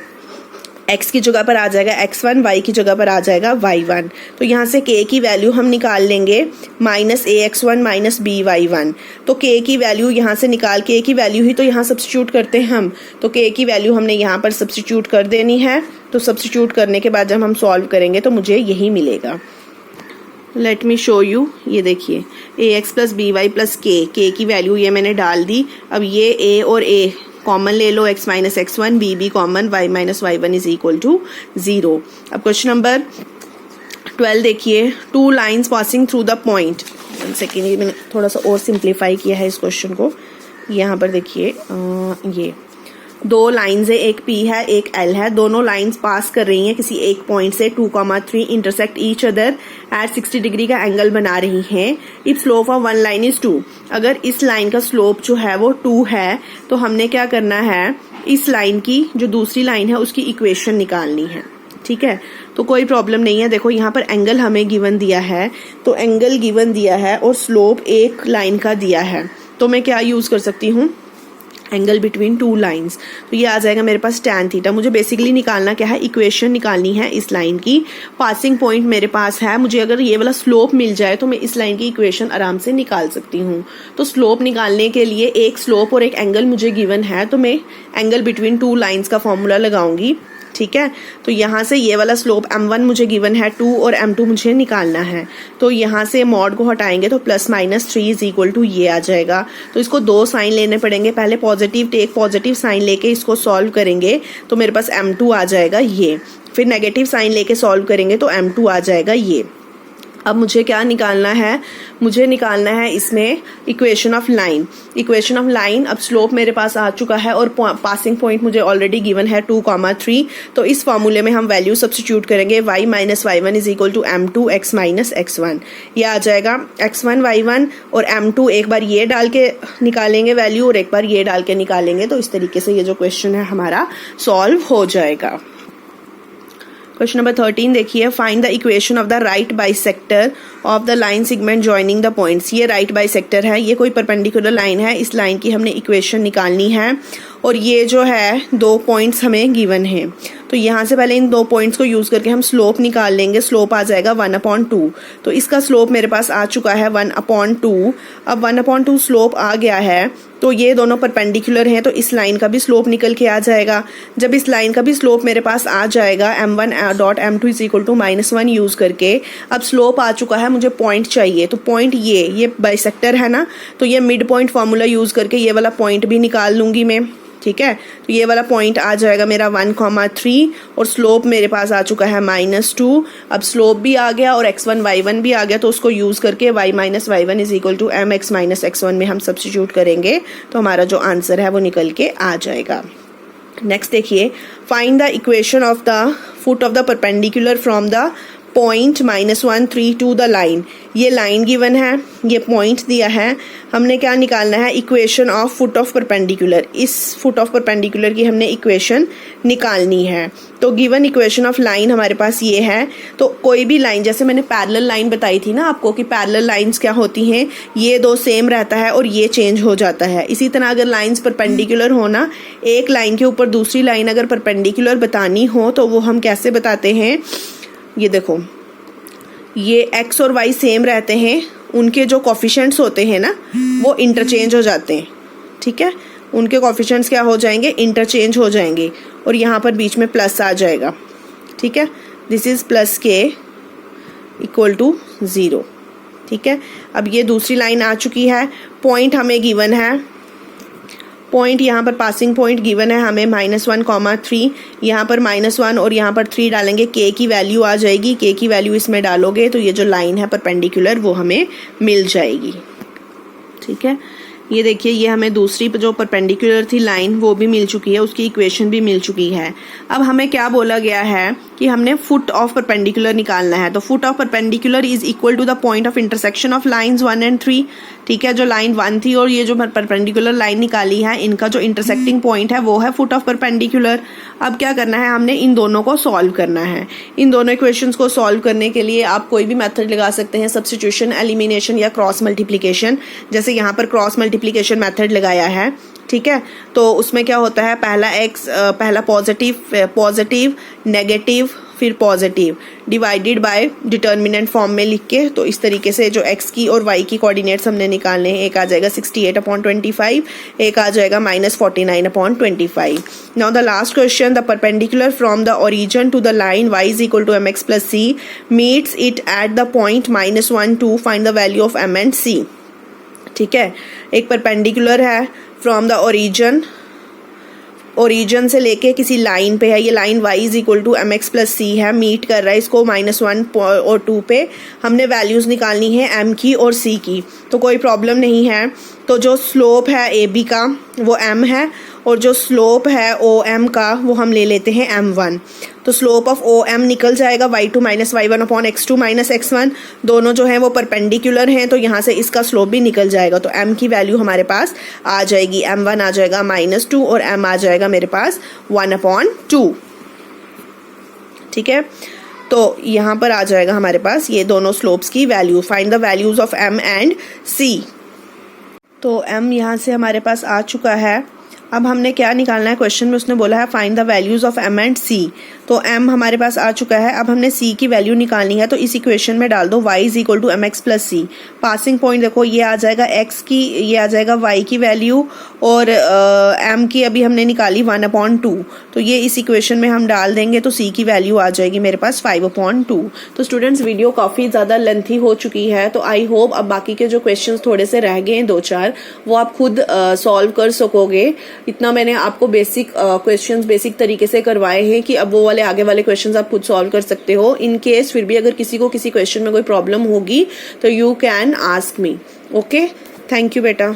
x की जगह पर आ जाएगा x1, y की जगह पर आ जाएगा y1। तो यहाँ से k की वैल्यू हम निकाल लेंगे -ax1 माइनस by1। तो k की वैल्यू यहाँ से निकाल, k की वैल्यू ही तो यहाँ सब्स्टिट्यूट करते हैं हम, तो k की वैल्यू हमने यहाँ पर सब्स्टिट्यूट कर देनी है। तो सब्स्टिट्यूट करने के बाद जब हम सॉल्व करेंगे तो मुझे यही मिलेगा। लेट मी शो यू, ये देखिए ax plus by plus k की वैल्यू ये मैंने डाल दी। अब ये a और a कॉमन ले लो, x minus x1, b common, y minus y1 is equal to 0। अब क्वेश्चन नंबर 12 देखिए, two lines passing through the point. 1 second, ये मैंने थोड़ा सा और सिंप्लीफाई किया है इस क्वेश्चन को। यहाँ पर देखिए ये दो लाइंस है, एक P है एक L है, दोनों लाइंस पास कर रही हैं किसी एक पॉइंट से 2,3 intersect each other at 60 degree का एंगल बना रही हैं। If slope of one line is 2, अगर इस लाइन का स्लोप जो है वो 2 है तो हमने क्या करना है, इस लाइन की जो दूसरी लाइन है उसकी इक्वेशन निकालनी है, ठीक है। तो कोई प्रॉब्लम नहीं है। देखो यहाँ पर एंगल हमें गिवन दिया है, तो एंगल गिवन दिया है और स्लोप एक लाइन का दिया है, तो मैं क्या यूज कर सकती हूँ, एंगल बिटवीन टू लाइंस। तो ये आ जाएगा मेरे पास tan थीटा। मुझे बेसिकली निकालना क्या है, इक्वेशन निकालनी है इस लाइन की। पासिंग पॉइंट मेरे पास है, मुझे अगर ये वाला स्लोप मिल जाए तो मैं इस लाइन की इक्वेशन आराम से निकाल सकती हूँ। तो स्लोप निकालने के लिए एक स्लोप और एक एंगल मुझे गिवन है, तो मैं एंगल बिटवीन टू लाइंस का फॉर्मूला लगाऊंगी। ठीक है, तो यहाँ से ये वाला स्लोप m1 मुझे गिवन है 2 और m2 मुझे निकालना है। तो यहाँ से मॉड को हटाएंगे तो +-3 इज इक्वल टू ये आ जाएगा। तो इसको दो साइन लेने पड़ेंगे, पहले पॉजिटिव साइन लेके इसको सॉल्व करेंगे तो मेरे पास m2 आ जाएगा ये, फिर नेगेटिव साइन लेके सॉल्व करेंगे तो m2 आ जाएगा ये। अब मुझे क्या निकालना है, मुझे निकालना है इसमें इक्वेशन ऑफ लाइन। अब स्लोप मेरे पास आ चुका है और पासिंग पॉइंट मुझे ऑलरेडी गिवन है 2,3। तो इस फॉर्मूले में हम वैल्यू सब्स्टिट्यूट करेंगे, y minus y1 is equal to m2 x minus x1। ये आ जाएगा x1 y1 और m2 एक बार ये डाल के निकालेंगे वैल्यू और एक बार ये डाल के निकालेंगे। तो इस तरीके से ये जो क्वेश्चन है हमारा सॉल्व हो जाएगा। क्वेश्चन नंबर 13 देखिए, find the equation of the right bisector of the line segment joining the points. ये राइट बाइसेक्टर है, ये कोई परपेंडिकुलर लाइन है, इस लाइन की हमने इक्वेशन निकालनी है और ये जो है दो पॉइंट्स हमें गिवन है। तो यहाँ से पहले इन दो पॉइंट्स को यूज करके हम स्लोप निकाल लेंगे। स्लोप आ जाएगा 1/2। तो इसका स्लोप मेरे पास आ चुका है 1/2। अब 1/2 स्लोप आ गया है तो ये दोनों परपेंडिकुलर हैं, तो इस लाइन का भी स्लोप निकल के आ जाएगा। जब इस लाइन का भी स्लोप मेरे पास आ जाएगा m1.m2 is equal to -1 use करके, अब स्लोप आ चुका है, मुझे पॉइंट चाहिए। तो पॉइंट ये बाइसेक्टर है ना, तो ये मिड पॉइंट फॉर्मूला यूज करके ये वाला पॉइंट भी निकाल लूंगी मैं। ठीक है, तो ये वाला पॉइंट आ जाएगा मेरा 1,3 और स्लोप मेरे पास आ चुका है -2। अब स्लोप भी आ गया और x1 y1 भी आ गया, तो उसको यूज करके y minus y1 is equal to mx minus x1 में हम सब्स्टिट्यूट करेंगे तो हमारा जो आंसर है वो निकल के आ जाएगा। नेक्स्ट देखिए, find the equation of the foot of the perpendicular from the point -1 3 to the line. ये लाइन गिवन है, ये पॉइंट दिया है, हमने क्या निकालना है, equation of foot of perpendicular. इस फुट ऑफ परपेंडिकुलर की हमने इक्वेशन निकालनी है। तो गिवन इक्वेशन ऑफ लाइन हमारे पास ये है। तो कोई भी लाइन, जैसे मैंने पैरेलल लाइन बताई थी ना आपको कि पैरेलल लाइंस क्या होती हैं, ये दो सेम रहता है और ये चेंज हो जाता है। इसी तरह अगर लाइंस परपेंडिकुलर हो ना, एक लाइन के ऊपर दूसरी लाइन अगर परपेंडिकुलर बतानी हो तो वो हम कैसे बताते हैं, ये देखो, ये x और y सेम रहते हैं, उनके जो कोफिशिएंट्स होते हैं ना वो इंटरचेंज हो जाते हैं। ठीक है, उनके कोफिशिएंट्स क्या हो जाएंगे, इंटरचेंज हो जाएंगे और यहाँ पर बीच में प्लस आ जाएगा। ठीक है, this is plus k equal to 0। ठीक है, अब ये दूसरी लाइन आ चुकी है, पॉइंट हमें गिवन है, पॉइंट यहाँ पर पासिंग पॉइंट गिवन है हमें -1,3, यहाँ पर -1 और यहाँ पर 3 डालेंगे, k की वैल्यू आ जाएगी। k की वैल्यू इसमें डालोगे तो ये जो लाइन है परपेंडिकुलर वो हमें मिल जाएगी। ठीक है, ये देखिए, ये हमें दूसरी जो परपेंडिकुलर थी लाइन वो भी मिल चुकी है, उसकी इक्वेशन भी मिल चुकी है। अब हमें क्या बोला गया है कि हमने फुट ऑफ परपेंडिकुलर निकालना है। तो foot of perpendicular is equal to the point of intersection of lines 1 and 3। ठीक है, जो लाइन 1 थी और ये जो परपेंडिकुलर लाइन निकाली है, इनका जो इंटरसेक्टिंग पॉइंट है वो है फुट ऑफ परपेंडिकुलर। अब क्या करना है, हमने इन दोनों को सॉल्व करना है। इन दोनों इक्वेशंस को सॉल्व करने के लिए आप कोई भी मेथड लगा सकते हैं, सब्स्टिट्यूशन, एलिमिनेशन या क्रॉस मल्टीप्लिकेशन। जैसे यहाँ पर क्रॉस मल्टीप्लिकेशन मेथड लगाया है। ठीक है, तो उसमें क्या होता है, पहला पॉजिटिव नेगेटिव फिर positive divided by determinant form में लिख के, तो इस तरीके से जो x की और y की कोऑर्डिनेट्स हमने निकालने हैं, एक आ जाएगा 68/25, एक आ जाएगा -49/25। Now the last question, the perpendicular from the origin to the line y is equal to mx plus c meets it at the point -1 2, find the value of m and c। ठीक है, एक perpendicular है from the origin से लेके किसी line पे है, ये line y is equal to mx plus c है, मीट कर रहा है इसको -1 और 2 पे। हमने वैल्यूज निकालनी है m की और c की, तो कोई प्रॉब्लम नहीं है। तो जो स्लोप है AB का वो m है और जो स्लोप है OM का वो हम ले लेते हैं m1। तो स्लोप ऑफ OM निकल जाएगा y2 minus y1/x2 minus x1। दोनों जो हैं वो परपेंडिकुलर हैं, तो यहाँ से इसका स्लोप भी निकल जाएगा। तो m की वैल्यू हमारे पास आ जाएगी, m1 आ जाएगा -2 और m आ जाएगा मेरे पास 1/2। ठीक है, तो यहाँ पर आ जाएगा हमारे पास ये दोनों स्लोप्स की value. Find the values of m and c। तो m यहाँ से हमारे पास आ चुका है। अब हमने क्या निकालना है, क्वेश्चन में उसने बोला है find the values of m and c। तो m हमारे पास आ चुका है, अब हमने c की वैल्यू निकालनी है। तो इस इक्वेशन में डाल दो y is equal to mx plus c। Passing point देखो ये आ जाएगा x की, ये आ जाएगा y की वैल्यू, और m की अभी हमने निकाली 1/2। तो ये इस इक्वेशन में हम डाल देंगे तो c की वैल्यू आ जाएगी मेरे पास 5/2। तो स्टूडेंट्स वीडियो काफ़ी ज़्यादा लेंथी हो चुकी है, तो आई होप अब बाकी के जो क्वेश्चंस थोड़े से रह गए हैं 2-4 वो आप खुद सॉल्व कर सकोगे। इतना मैंने आपको बेसिक क्वेश्चंस बेसिक तरीके से करवाए हैं कि अब वो वाले आगे वाले क्वेश्चंस आप खुद सॉल्व कर सकते हो। इन केस फिर भी अगर किसी को किसी क्वेश्चन में कोई प्रॉब्लम होगी तो you can ask me. Okay, thank you बेटा।